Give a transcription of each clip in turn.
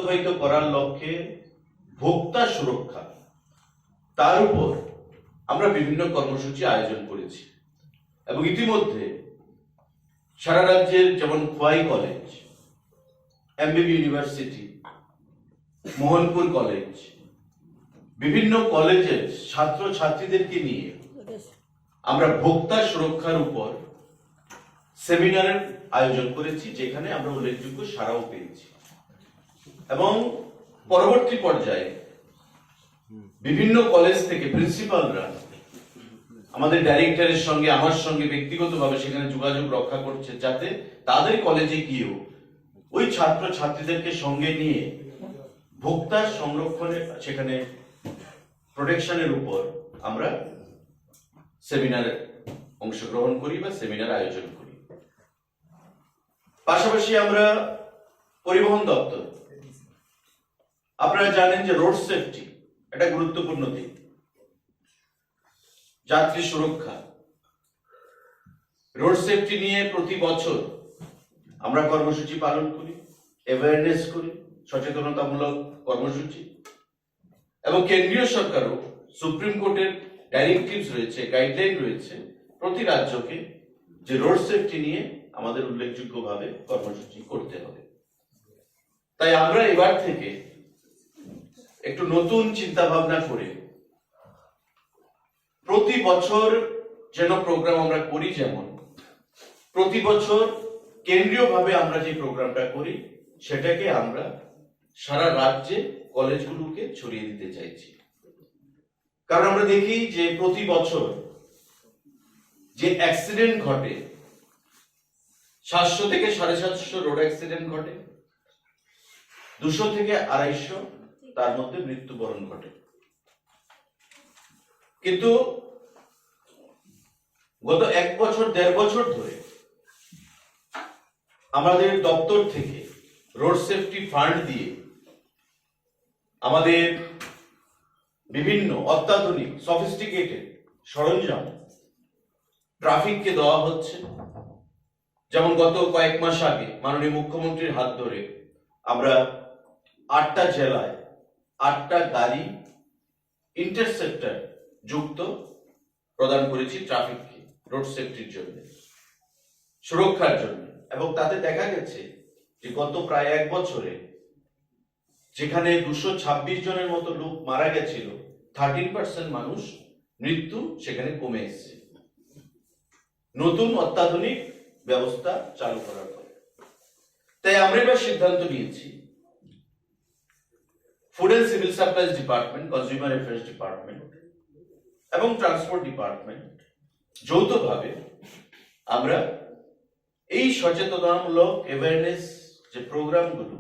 বাস্তবায়িত করার লক্ষ্যে ভোক্তা সুরক্ষা তার উপর আমরা বিভিন্ন কর্মসূচি আয়োজন করেছি এবং ইতিমধ্যে সারা রাজ্যের যেমন Khowai college, এমবিবি university, Mohanpur college, বিভিন্ন কলেজের ছাত্র ছাত্রীদেরকে নিয়ে আমরা ভোক্তা সুরক্ষার উপর সেমিনারের আয়োজন করেছি, যেখানে আমরা উল্লেখযোগ্য সাড়াও পেয়েছি এবং পরবর্তী পর্যায়ে বিভিন্ন কলেজ থেকে প্রিন্সিপালরা আমাদের ডাইরেক্টরের সঙ্গে আমার সঙ্গে ব্যক্তিগতভাবে সেখানে যোগাযোগ রক্ষা করছে, যাতে তাদের কলেজে গিয়েও ওই ছাত্র ছাত্রীদেরকে সঙ্গে নিয়ে ভোক্তার সংরক্ষণে সেখানে প্রোটেকশনের উপর আমরা সেমিনারে অংশগ্রহণ করি বা সেমিনার আয়োজন করি। পাশাপাশি আমরা পরিবহন দপ্তর, আপনারা জানেন যে রোড সেফটি একটা গুরুত্বপূর্ণ দিক, যাত্রী সুরক্ষা, রোড সেফটি নিয়ে প্রতি বছর আমরা কর্মসূচি পালন করি, অ্যাওয়ারনেস করি, সচেতনতামূলক কর্মসূচি, এবং কেন্দ্রীয় সরকারও সুপ্রিম কোর্টের ডাইরেক্টিভস রয়েছে, গাইডলাইন রয়েছে প্রতি রাজ্যকে যে রোড সেফটি নিয়ে আমাদের উল্লেখযোগ্যভাবে কর্মসূচি করতে হবে। তাই আমরা এবার থেকে একটু নতুন চিন্তা ভাবনা করে প্রতি বছর যেন প্রোগ্রাম আমরা করি, যেমন প্রতি বছর কেন্দ্রীয়ভাবে আমরা যে প্রোগ্রামটা করি সেটাকে আমরা সারা রাজ্যে কলেজগুলোকে ছড়িয়ে দিতে চাইছি। কারণ আমরা দেখি যে প্রতি বছর যে অ্যাক্সিডেন্ট ঘটে, 700 থেকে 750 রোড অ্যাক্সিডেন্ট ঘটে, 200 থেকে 250 তার মধ্যে মৃত্যুবরণ ঘটে। কিন্তু গত 1 বছর 1.5 বছর ধরে আমাদের দপ্তর থেকে রোড সেফটি ফান্ড দিয়ে আমাদের বিভিন্ন অত্যাধুনিক সফিস্টিকেটেড সরঞ্জাম ট্রাফিককে দেওয়া হচ্ছে। যেমন গত কয়েক মাস আগে মাননীয় মুখ্যমন্ত্রীর হাত ধরে আমরা 8টা জেলায় 8টা গাড়ি ইন্টারসেপ্টর যুক্ত প্রদান করেছি ট্রাফিককে রোড সেফটির জন্য, সুরক্ষার জন্য। এবং তাতে দেখা গেছে যে গত প্রায় 1 বছরে যেখানে 226 জনের মতো লোক মারা গেছিল, 13% মানুষ মৃত্যু সেখানে কমে এসেছে নতুন অত্যাধুনিক ব্যবস্থা চালু করার পর। তাই আমরা এবার সিদ্ধান্ত নিয়েছি food and civil supplies department, consumer affairs department এবং ট্রান্সপোর্ট ডিপার্টমেন্ট যৌথভাবে আমরা এই সচেতনতামূলক অ্যাওয়ারনেস যে প্রোগ্রামগুলো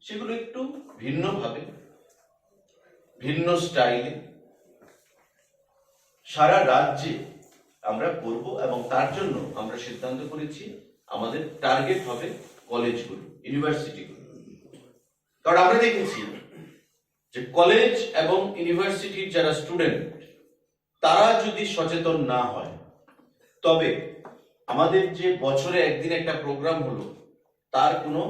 সেগুলো একটু ভিন্নভাবে, ভিন্ন স্টাইলে সারা রাজ্যে আমরা করব এবং তার জন্য আমরা সিদ্ধান্ত করেছি আমাদের টার্গেট হবে কলেজগুলো, ইউনিভার্সিটিগুলো। কারণ আমরা দেখেছি যে কলেজ এবং ইউনিভার্সিটির যারা স্টুডেন্ট তারা যদি সচেতন না হয়, তবে আমাদের যে বছরে একদিন একটা প্রোগ্রাম হলো তার কোনো